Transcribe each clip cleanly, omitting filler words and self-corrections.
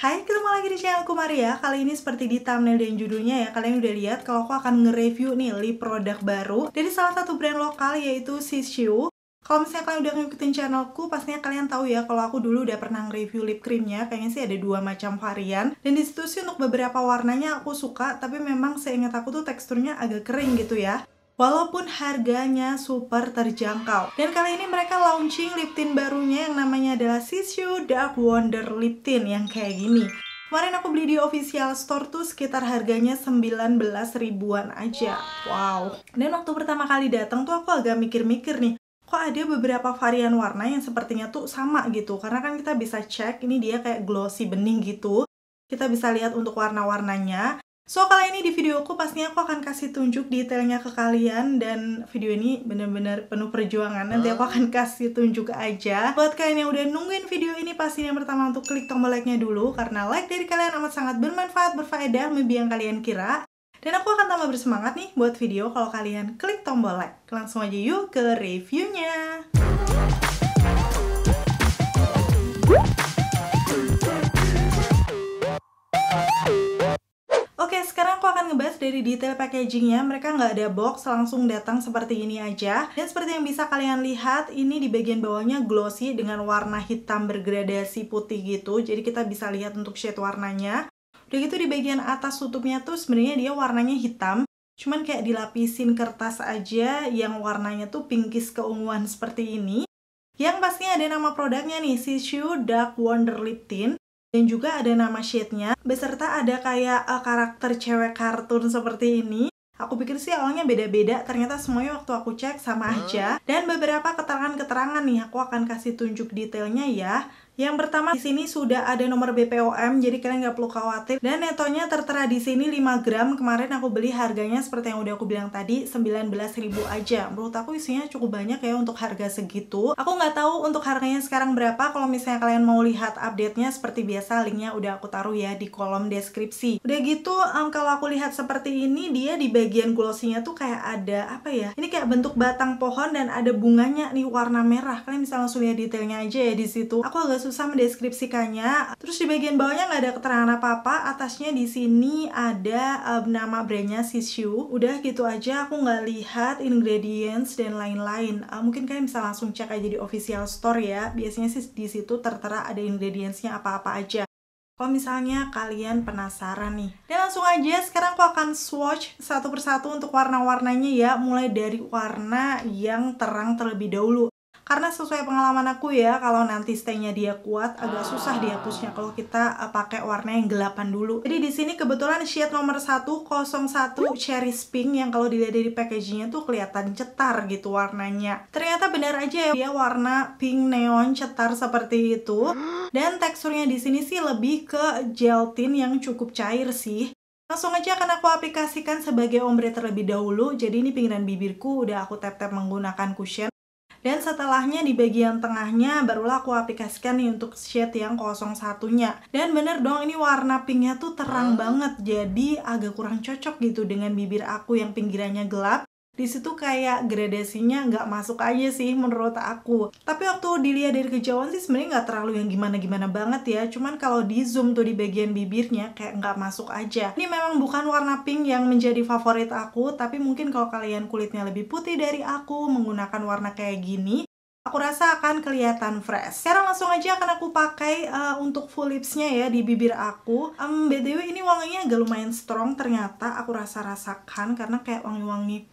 Hai, ketemu lagi di channelku Maria. Kali ini seperti di thumbnail dan judulnya ya, kalian udah lihat kalau aku akan nge-review nih lip produk baru dari salah satu brand lokal yaitu Shiseido. Kalau misalnya kalian udah ngikutin channelku, pastinya kalian tahu ya kalau aku dulu udah pernah nge-review lip creamnya. Kayaknya sih ada 2 macam varian. Dan disitu sih untuk beberapa warnanya aku suka, tapi memang seingat aku tuh teksturnya agak kering gitu ya. Walaupun harganya super terjangkau. Dan kali ini mereka launching lip tint barunya yang namanya adalah Shiseido Dark Wonder Lip Tint yang kayak gini. Kemarin aku beli di official store tuh sekitar harganya 19 ribuan aja. Wow. Dan waktu pertama kali datang tuh aku agak mikir-mikir nih, kok ada beberapa varian warna yang sepertinya tuh sama gitu. Karena kan kita bisa cek, ini dia kayak glossy bening gitu. Kita bisa lihat untuk warna-warnanya. So, kali ini di videoku pastinya aku akan kasih tunjuk detailnya ke kalian. Dan video ini bener-bener penuh perjuangan. Nanti aku akan kasih tunjuk aja. Buat kalian yang udah nungguin video ini, pastinya yang pertama untuk klik tombol like-nya dulu. Karena like dari kalian amat sangat bermanfaat, berfaedah, lebih yang kalian kira. Dan aku akan tambah bersemangat nih buat video kalau kalian klik tombol like. Langsung aja yuk ke reviewnya. Oke, sekarang aku akan ngebahas dari detail packagingnya. Mereka nggak ada box, langsung datang seperti ini aja. Dan seperti yang bisa kalian lihat, ini di bagian bawahnya glossy dengan warna hitam bergradasi putih gitu. Jadi kita bisa lihat untuk shade warnanya. Udah gitu di bagian atas tutupnya tuh sebenarnya dia warnanya hitam. Cuman kayak dilapisin kertas aja yang warnanya tuh pinkish keunguan seperti ini. Yang pastinya ada nama produknya nih, Shiseido Dark Wonder Lip Tint. Dan juga ada nama shade-nya, beserta ada kayak karakter cewek kartun seperti ini. Aku pikir sih awalnya beda-beda, ternyata semuanya waktu aku cek sama aja. Dan beberapa keterangan-keterangan nih, aku akan kasih tunjuk detailnya ya. Yang pertama, di sini sudah ada nomor BPOM, jadi kalian nggak perlu khawatir. Dan netonya tertera di sini 5 gram. Kemarin aku beli harganya seperti yang udah aku bilang tadi, 19 ribu aja. Menurut aku isinya cukup banyak ya untuk harga segitu. Aku nggak tahu untuk harganya sekarang berapa. Kalau misalnya kalian mau lihat update-nya, seperti biasa linknya udah aku taruh ya di kolom deskripsi. Udah gitu, kalau aku lihat seperti ini, dia di bagian glossy-nya tuh kayak ada apa ya? Ini kayak bentuk batang pohon dan ada bunganya nih warna merah. Kalian bisa langsung lihat detailnya aja ya di situ. Aku agak susah mendeskripsikannya. Terus di bagian bawahnya nggak ada keterangan apa-apa. Atasnya di sini ada nama brandnya Shiseido. Udah gitu aja, aku nggak lihat ingredients dan lain-lain. Mungkin kalian bisa langsung cek aja di official store ya. Biasanya sih di situ tertera ada ingredientsnya apa-apa aja. Kalau misalnya kalian penasaran nih. Dan langsung aja sekarang aku akan swatch satu persatu untuk warna-warnanya ya. Mulai dari warna yang terang terlebih dahulu. Karena sesuai pengalaman aku ya, kalau nanti stay-nya dia kuat, agak susah dihapusnya kalau kita pakai warna yang gelapan dulu. Jadi di sini kebetulan shade nomor 101 Cherry Pink yang kalau dilihat dari packagingnya tuh kelihatan cetar gitu warnanya. Ternyata benar aja ya, dia warna pink neon cetar seperti itu. Dan teksturnya di sini sih lebih ke gel tint yang cukup cair sih. Langsung aja akan aku aplikasikan sebagai ombre terlebih dahulu. Jadi ini pinggiran bibirku udah aku tap-tap menggunakan cushion. Dan setelahnya di bagian tengahnya barulah aku aplikasikan nih untuk shade yang 01-nya. Dan bener dong, ini warna pinknya tuh terang banget. Jadi agak kurang cocok gitu dengan bibir aku yang pinggirannya gelap. Di situ kayak gradasinya nggak masuk aja sih menurut aku. Tapi waktu dilihat dari kejauhan sih sebenarnya nggak terlalu yang gimana-gimana banget ya. Cuman kalau di zoom tuh di bagian bibirnya kayak nggak masuk aja. Ini memang bukan warna pink yang menjadi favorit aku. Tapi mungkin kalau kalian kulitnya lebih putih dari aku, menggunakan warna kayak gini, aku rasa akan kelihatan fresh. Sekarang langsung aja akan aku pakai untuk full lipsnya ya di bibir aku. BTW ini wanginya agak lumayan strong ternyata. Aku rasakan karena kayak wangi-wangi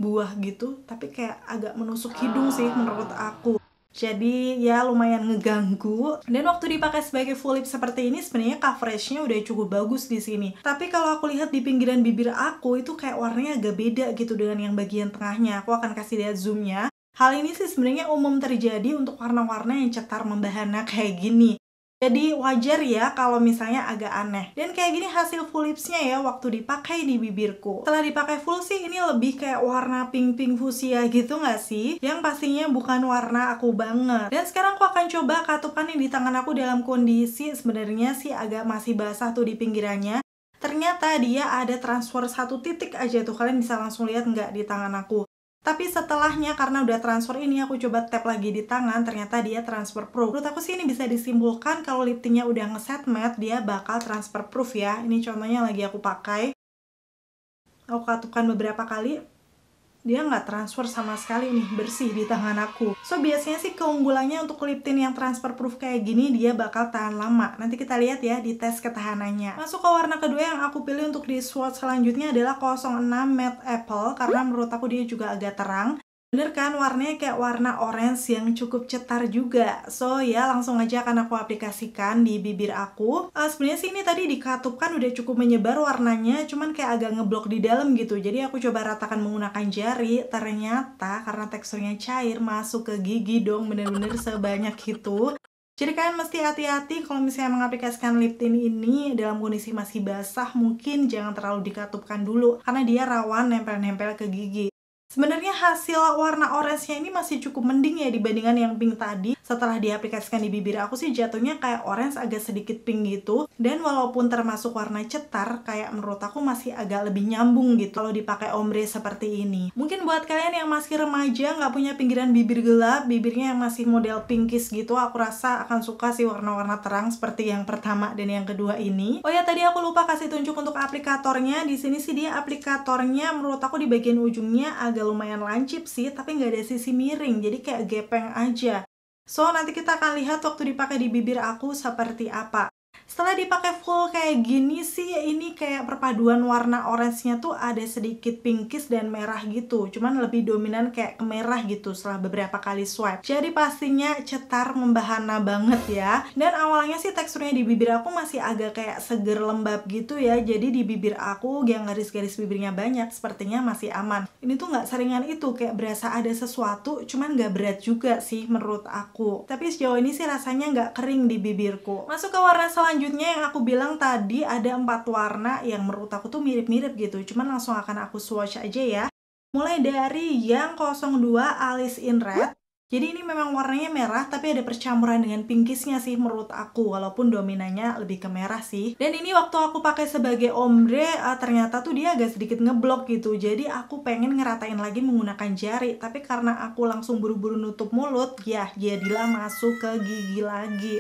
buah gitu, tapi kayak agak menusuk hidung sih menurut aku. Jadi ya lumayan ngeganggu. Dan waktu dipakai sebagai full lip seperti ini sebenarnya coveragenya udah cukup bagus di sini. Tapi kalau aku lihat di pinggiran bibir aku itu kayak warnanya agak beda gitu dengan yang bagian tengahnya. Aku akan kasih lihat zoomnya. Hal ini sih sebenarnya umum terjadi untuk warna-warna yang cetar membahana kayak gini. Jadi wajar ya kalau misalnya agak aneh. Dan kayak gini hasil full lipsnya ya waktu dipakai di bibirku. Setelah dipakai full sih ini lebih kayak warna pink-pink fuchsia gitu nggak sih? Yang pastinya bukan warna aku banget. Dan sekarang aku akan coba katupan yang di tangan aku dalam kondisi sebenarnya sih agak masih basah tuh di pinggirannya. Ternyata dia ada transfer 1 titik aja tuh. Kalian bisa langsung lihat nggak di tangan aku. Tapi setelahnya karena udah transfer ini, aku coba tap lagi di tangan, ternyata dia transfer proof. Menurut aku sih ini bisa disimpulkan kalau lip tintnya udah ngeset matte, dia bakal transfer proof ya. Ini contohnya lagi aku pakai. Aku katupkan beberapa kali, dia nggak transfer sama sekali nih, bersih di tangan aku. So biasanya sih keunggulannya untuk lip tint yang transfer proof kayak gini, dia bakal tahan lama. Nanti kita lihat ya di tes ketahanannya. Masuk ke warna kedua yang aku pilih untuk di swatch selanjutnya adalah 06 Matte Apple, karena menurut aku dia juga agak terang. Bener kan, warnanya kayak warna orange yang cukup cetar juga. So ya langsung aja akan aku aplikasikan di bibir aku. Sebenarnya sih ini tadi dikatupkan udah cukup menyebar warnanya, cuman kayak agak ngeblok di dalam gitu. Jadi aku coba ratakan menggunakan jari. Ternyata karena teksturnya cair, masuk ke gigi dong, bener-bener sebanyak itu. Jadi kalian mesti hati-hati kalau misalnya mengaplikasikan lip tint ini dalam kondisi masih basah, mungkin jangan terlalu dikatupkan dulu karena dia rawan nempel-nempel ke gigi. Sebenarnya hasil warna orange-nya ini masih cukup mending ya dibandingkan yang pink tadi. Setelah diaplikasikan di bibir aku sih jatuhnya kayak orange agak sedikit pink gitu. Dan walaupun termasuk warna cetar, kayak menurut aku masih agak lebih nyambung gitu kalau dipakai ombre seperti ini. Mungkin buat kalian yang masih remaja, nggak punya pinggiran bibir gelap, bibirnya yang masih model pinkish gitu, aku rasa akan suka sih warna-warna terang seperti yang pertama dan yang kedua ini. Oh ya, tadi aku lupa kasih tunjuk untuk aplikatornya. Di sini sih dia aplikatornya menurut aku di bagian ujungnya agak lumayan lancip sih, tapi nggak ada sisi miring, jadi kayak gepeng aja. So nanti kita akan lihat waktu dipakai di bibir aku seperti apa. Setelah dipakai full kayak gini sih, ini kayak perpaduan warna orange-nya tuh ada sedikit pinkish dan merah gitu, cuman lebih dominan kayak ke merah gitu setelah beberapa kali swipe. Jadi pastinya cetar membahana banget ya. Dan awalnya sih teksturnya di bibir aku masih agak kayak seger lembab gitu ya, jadi di bibir aku yang garis-garis bibirnya banyak sepertinya masih aman. Ini tuh nggak seringan itu, kayak berasa ada sesuatu, cuman nggak berat juga sih menurut aku. Tapi sejauh ini sih rasanya nggak kering di bibirku. Masuk ke warna selanjutnya yang aku bilang tadi, ada 4 warna yang menurut aku tuh mirip-mirip gitu, cuman langsung akan aku swatch aja ya. Mulai dari yang 02 Alice in Red. Jadi ini memang warnanya merah tapi ada percampuran dengan pinkisnya sih menurut aku, walaupun dominannya lebih ke merah sih. Dan ini waktu aku pakai sebagai ombre, ternyata tuh dia agak sedikit ngeblok gitu. Jadi aku pengen ngeratain lagi menggunakan jari, tapi karena aku langsung buru-buru nutup mulut, ya jadilah masuk ke gigi lagi.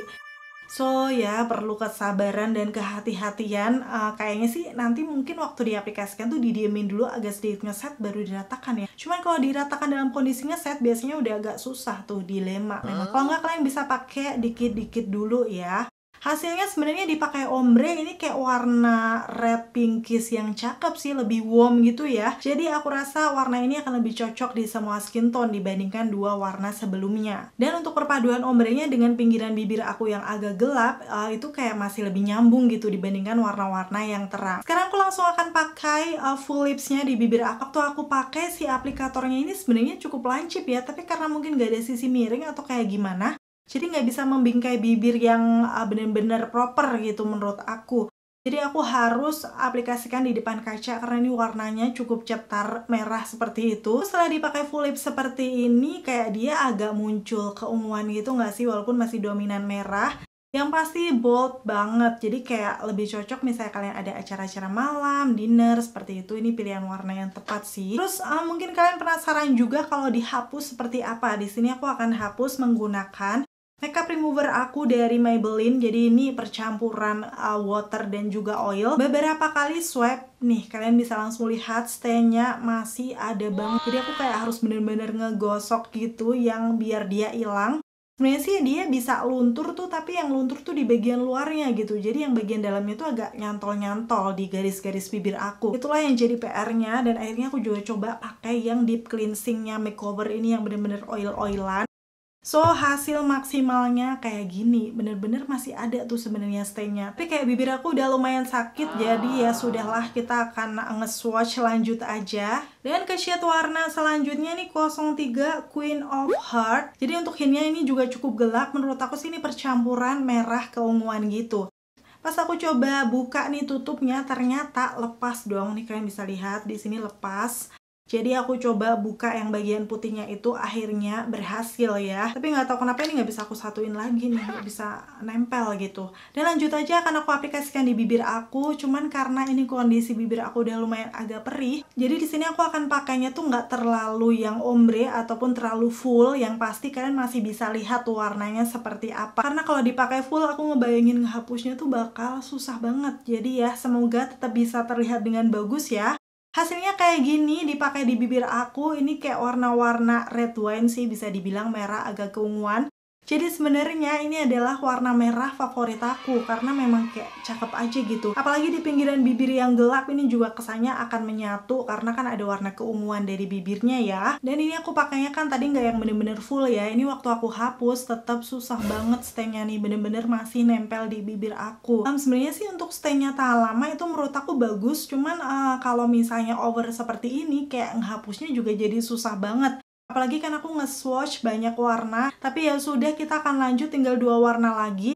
So ya perlu kesabaran dan kehati-hatian. Kayaknya sih nanti mungkin waktu diaplikasikan tuh didiemin dulu agak sedikit ngeset baru diratakan ya. Cuman kalau diratakan dalam kondisi ngeset biasanya udah agak susah tuh, dilema memang. Kalau nggak kalian bisa pakai dikit-dikit dulu ya. Hasilnya sebenarnya dipakai ombre ini kayak warna red pinkish yang cakep sih, lebih warm gitu ya. Jadi aku rasa warna ini akan lebih cocok di semua skin tone dibandingkan dua warna sebelumnya. Dan untuk perpaduan ombrenya dengan pinggiran bibir aku yang agak gelap, itu kayak masih lebih nyambung gitu dibandingkan warna-warna yang terang. Sekarang aku langsung akan pakai full lipsnya di bibir aku. Waktu aku pakai si aplikatornya ini sebenarnya cukup lancip ya, tapi karena mungkin gak ada sisi miring atau kayak gimana, jadi nggak bisa membingkai bibir yang bener-bener proper gitu menurut aku. Jadi aku harus aplikasikan di depan kaca karena ini warnanya cukup cetar merah seperti itu. Setelah dipakai full lip seperti ini, kayak dia agak muncul keunguan gitu nggak sih, walaupun masih dominan merah. Yang pasti bold banget, jadi kayak lebih cocok misalnya kalian ada acara-acara malam, dinner, seperti itu. Ini pilihan warna yang tepat sih. Terus mungkin kalian penasaran juga kalau dihapus seperti apa. Di sini aku akan hapus menggunakan makeup remover aku dari Maybelline. Jadi ini percampuran water dan juga oil. Beberapa kali swipe nih, kalian bisa langsung lihat stay-nya masih ada banget. Jadi aku kayak harus bener-bener ngegosok gitu yang biar dia hilang. Sebenarnya sih dia bisa luntur tuh, tapi yang luntur tuh di bagian luarnya gitu. Jadi yang bagian dalamnya tuh agak nyantol-nyantol di garis-garis bibir aku. Itulah yang jadi PR-nya, dan akhirnya aku juga coba pakai yang deep cleansing-nya makeover ini yang bener-bener oil-oilan. So hasil maksimalnya kayak gini, bener-bener masih ada tuh sebenarnya stay-nya. Tapi kayak bibir aku udah lumayan sakit, jadi ya sudahlah, kita akan nge-swatch lanjut aja. Dan ke shade warna selanjutnya nih 03 Queen of Heart. Jadi untuk hintnya ini juga cukup gelap, menurut aku sih ini percampuran merah keunguan gitu. Pas aku coba buka nih tutupnya, ternyata lepas dong. Nih kalian bisa lihat di sini lepas. Jadi aku coba buka yang bagian putihnya itu, akhirnya berhasil ya. Tapi nggak tahu kenapa ini nggak bisa aku satuin lagi nih, nggak bisa nempel gitu. Dan lanjut aja akan aku aplikasikan di bibir aku. Cuman karena ini kondisi bibir aku udah lumayan agak perih, jadi di sini aku akan pakainya tuh nggak terlalu yang ombre ataupun terlalu full. Yang pasti kalian masih bisa lihat tuh warnanya seperti apa. Karena kalau dipakai full aku ngebayangin ngehapusnya tuh bakal susah banget. Jadi ya semoga tetap bisa terlihat dengan bagus ya. Hasilnya kayak gini dipakai di bibir aku. Ini kayak warna-warna red wine sih, bisa dibilang merah agak keunguan. Jadi sebenarnya ini adalah warna merah favorit aku karena memang kayak cakep aja gitu. Apalagi di pinggiran bibir yang gelap ini juga kesannya akan menyatu karena kan ada warna keunguan dari bibirnya ya. Dan ini aku pakainya kan tadi nggak yang bener-bener full ya. Ini waktu aku hapus tetap susah banget stay-nya nih, bener-bener masih nempel di bibir aku. Sebenarnya sih untuk stay-nya tahan lama itu menurut aku bagus. Cuman kalau misalnya over seperti ini kayak ngehapusnya juga jadi susah banget. Apalagi kan aku nge-swatch banyak warna, tapi ya sudah kita akan lanjut tinggal 2 warna lagi.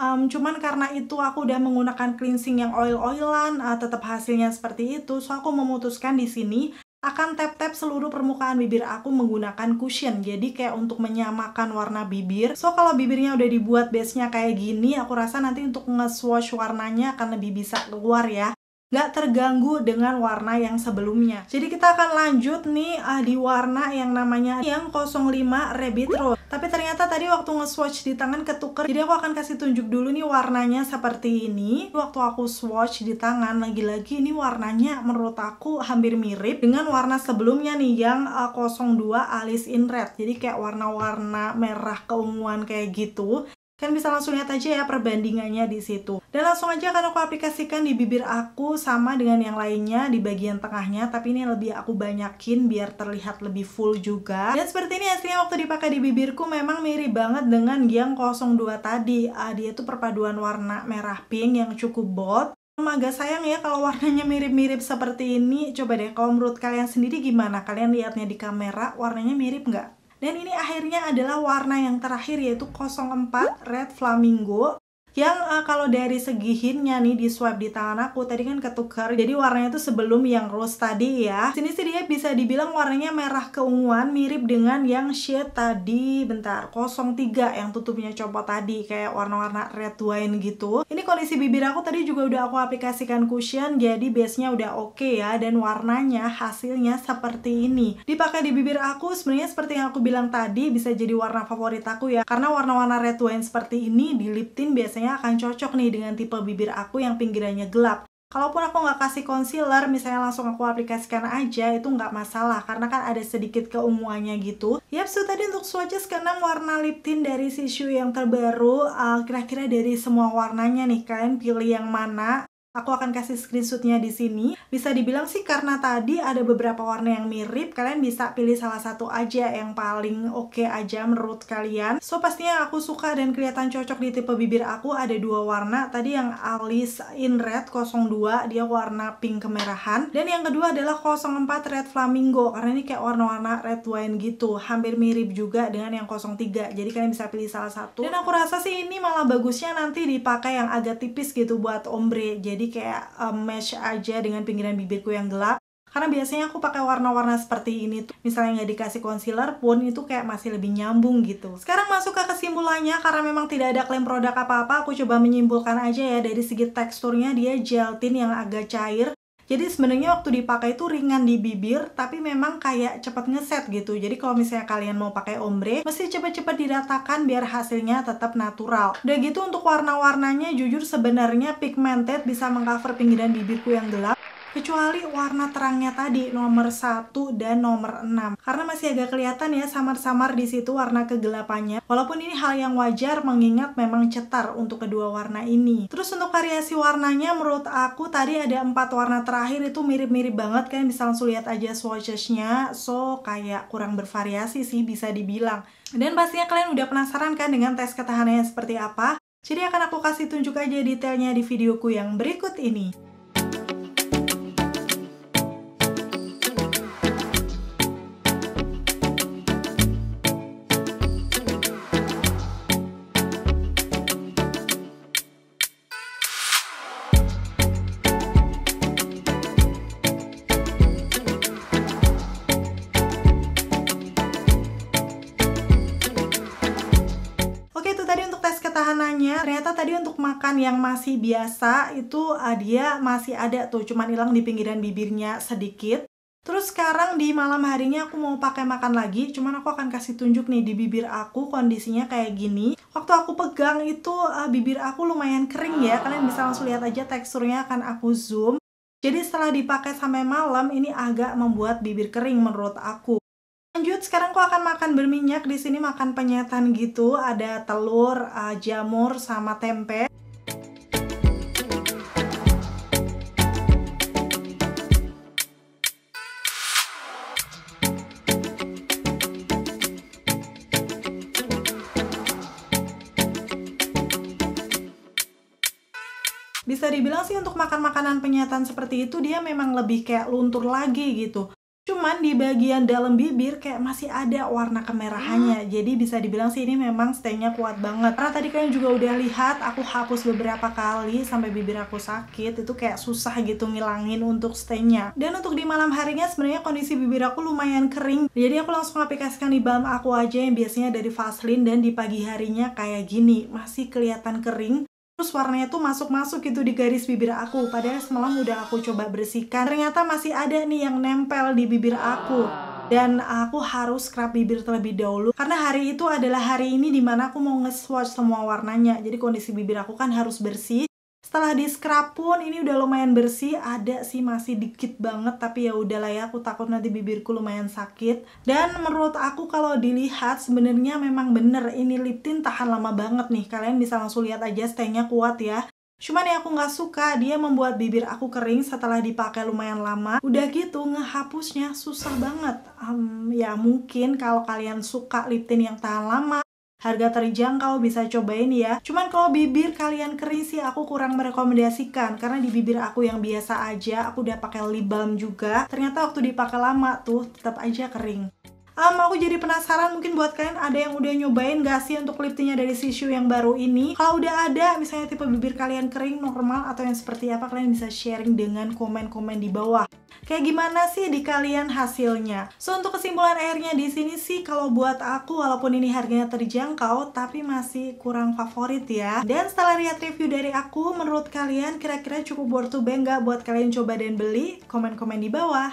Cuman karena itu aku udah menggunakan cleansing yang oil-oilan, tetap hasilnya seperti itu. So aku memutuskan di sini akan tap-tap seluruh permukaan bibir aku menggunakan cushion. Jadi kayak untuk menyamakan warna bibir. So kalau bibirnya udah dibuat base-nya kayak gini, aku rasa nanti untuk nge-swatch warnanya akan lebih bisa keluar ya. Nggak terganggu dengan warna yang sebelumnya. Jadi kita akan lanjut nih di warna yang namanya yang 05 Rabbit Rose. Tapi ternyata tadi waktu nge-swatch di tangan ketuker. Jadi aku akan kasih tunjuk dulu nih warnanya seperti ini. Waktu aku swatch di tangan, lagi-lagi ini warnanya menurut aku hampir mirip dengan warna sebelumnya nih yang 02 Alice in Red. Jadi kayak warna-warna merah keunguan kayak gitu. Kan bisa langsung lihat aja ya perbandingannya di situ. Dan langsung aja akan aku aplikasikan di bibir aku sama dengan yang lainnya di bagian tengahnya, tapi ini lebih aku banyakin biar terlihat lebih full juga. Dan seperti ini hasilnya waktu dipakai di bibirku memang mirip banget dengan yang 02 tadi. Dia tuh perpaduan warna merah pink yang cukup bold. Agak sayang ya kalau warnanya mirip-mirip seperti ini. Coba deh kalau menurut kalian sendiri gimana? Kalian lihatnya di kamera warnanya mirip nggak? Dan ini akhirnya adalah warna yang terakhir yaitu 04 Red Flamingo. Yang kalau dari segi hintnya nih di swipe di tangan aku tadi kan ketukar, jadi warnanya itu sebelum yang rose tadi ya. Sini sih dia bisa dibilang warnanya merah keunguan, mirip dengan yang shade tadi, bentar, 03 yang tutupnya copot tadi, kayak warna-warna red wine gitu. Ini kondisi bibir aku tadi juga udah aku aplikasikan cushion, jadi base-nya udah oke ya, dan warnanya hasilnya seperti ini. Dipakai di bibir aku sebenarnya seperti yang aku bilang tadi, bisa jadi warna favorit aku ya, karena warna-warna red wine seperti ini di lip tint biasanya akan cocok nih dengan tipe bibir aku yang pinggirannya gelap. Kalaupun aku nggak kasih concealer, misalnya langsung aku aplikasikan aja, itu nggak masalah karena kan ada sedikit keunguannya gitu. Yap, so tadi untuk swatches ke-6 warna lip tint dari Shishu yang terbaru. Kira-kira dari semua warnanya nih, kalian pilih yang mana? Aku akan kasih screenshotnya di sini. Bisa dibilang sih karena tadi ada beberapa warna yang mirip, kalian bisa pilih salah satu aja yang paling oke aja menurut kalian. So pastinya aku suka dan kelihatan cocok di tipe bibir aku ada 2 warna. Tadi yang Alice in Red 02, dia warna pink kemerahan. Dan yang kedua adalah 04 Red Flamingo, karena ini kayak warna-warna red wine gitu. Hampir mirip juga dengan yang 03, jadi kalian bisa pilih salah satu. Dan aku rasa sih ini malah bagusnya nanti dipakai yang agak tipis gitu buat ombre. Jadi kayak match aja dengan pinggiran bibirku yang gelap. Karena biasanya aku pakai warna-warna seperti ini tuh, misalnya nggak dikasih concealer pun itu kayak masih lebih nyambung gitu. Sekarang masuk ke kesimpulannya, karena memang tidak ada klaim produk apa-apa, aku coba menyimpulkan aja ya dari segi teksturnya dia gel tint yang agak cair. Jadi sebenarnya waktu dipakai itu ringan di bibir, tapi memang kayak cepet ngeset gitu. Jadi kalau misalnya kalian mau pakai ombre, mesti cepet-cepet diratakan biar hasilnya tetap natural. Udah gitu untuk warna-warnanya jujur sebenarnya pigmented, bisa mengcover pinggiran bibirku yang gelap. Kecuali warna terangnya tadi, nomor 1 dan nomor 6. Karena masih agak kelihatan ya samar-samar di situ warna kegelapannya. Walaupun ini hal yang wajar mengingat memang cetar untuk kedua warna ini. Terus untuk variasi warnanya menurut aku tadi ada 4 warna terakhir itu mirip-mirip banget. Kalian bisa langsung lihat aja swatches-nya. So kayak kurang bervariasi sih bisa dibilang. Dan pastinya kalian udah penasaran kan dengan tes ketahanannya seperti apa? Jadi akan aku kasih tunjuk aja detailnya di videoku yang berikut ini. tadi untuk makan yang masih biasa itu dia masih ada tuh, cuman hilang di pinggiran bibirnya sedikit. Terus sekarang di malam harinya aku mau pakai makan lagi, cuman aku akan kasih tunjuk nih di bibir aku kondisinya kayak gini. Waktu aku pegang itu bibir aku lumayan kering ya, kalian bisa langsung lihat aja teksturnya, akan aku zoom. Jadi setelah dipakai sampai malam ini agak membuat bibir kering menurut aku. Lanjut, sekarang aku akan makan berminyak. Di sini makan penyetan gitu, ada telur, jamur sama tempe. Bisa dibilang sih untuk makan makanan penyetan seperti itu dia memang lebih kayak luntur lagi gitu. Cuman di bagian dalam bibir kayak masih ada warna kemerahannya. Jadi bisa dibilang sih ini memang stay-nya kuat banget. Karena tadi kalian juga udah lihat aku hapus beberapa kali sampai bibir aku sakit. Itu kayak susah gitu ngilangin untuk stay-nya. Dan untuk di malam harinya sebenarnya kondisi bibir aku lumayan kering. Jadi aku langsung aplikasikan di balm aku aja yang biasanya dari Vaseline, dan di pagi harinya kayak gini. Masih kelihatan kering. Terus warnanya tuh masuk-masuk gitu di garis bibir aku. Padahal semalam udah aku coba bersihkan, ternyata masih ada nih yang nempel di bibir aku. Dan aku harus scrub bibir terlebih dahulu, karena hari itu adalah hari ini dimana aku mau nge-swatch semua warnanya. Jadi kondisi bibir aku kan harus bersih. Setelah di scrub pun ini udah lumayan bersih. Ada sih masih dikit banget, tapi ya udahlah ya, aku takut nanti bibirku lumayan sakit. Dan menurut aku kalau dilihat sebenarnya memang bener ini lip tint tahan lama banget nih. Kalian bisa langsung lihat aja stay-nya kuat ya. Cuman yang aku nggak suka, dia membuat bibir aku kering setelah dipakai lumayan lama. Udah gitu ngehapusnya susah banget. Ya mungkin kalau kalian suka lip tint yang tahan lama, harga terjangkau, bisa cobain ya. Cuman kalau bibir kalian kering sih aku kurang merekomendasikan, karena di bibir aku yang biasa aja, aku udah pakai lip balm juga, ternyata waktu dipakai lama tuh tetap aja kering. Aku jadi penasaran, mungkin buat kalian ada yang udah nyobain gak sih untuk lip tintnya dari Shishu yang baru ini? Kalau udah ada, misalnya tipe bibir kalian kering, normal, atau yang seperti apa, kalian bisa sharing dengan komen-komen di bawah. Kayak gimana sih di kalian hasilnya? So, untuk kesimpulan akhirnya di sini sih, kalau buat aku, walaupun ini harganya terjangkau, tapi masih kurang favorit ya. Dan setelah lihat review dari aku, menurut kalian kira-kira cukup worth to buy nggak buat kalian coba dan beli? Komen-komen di bawah.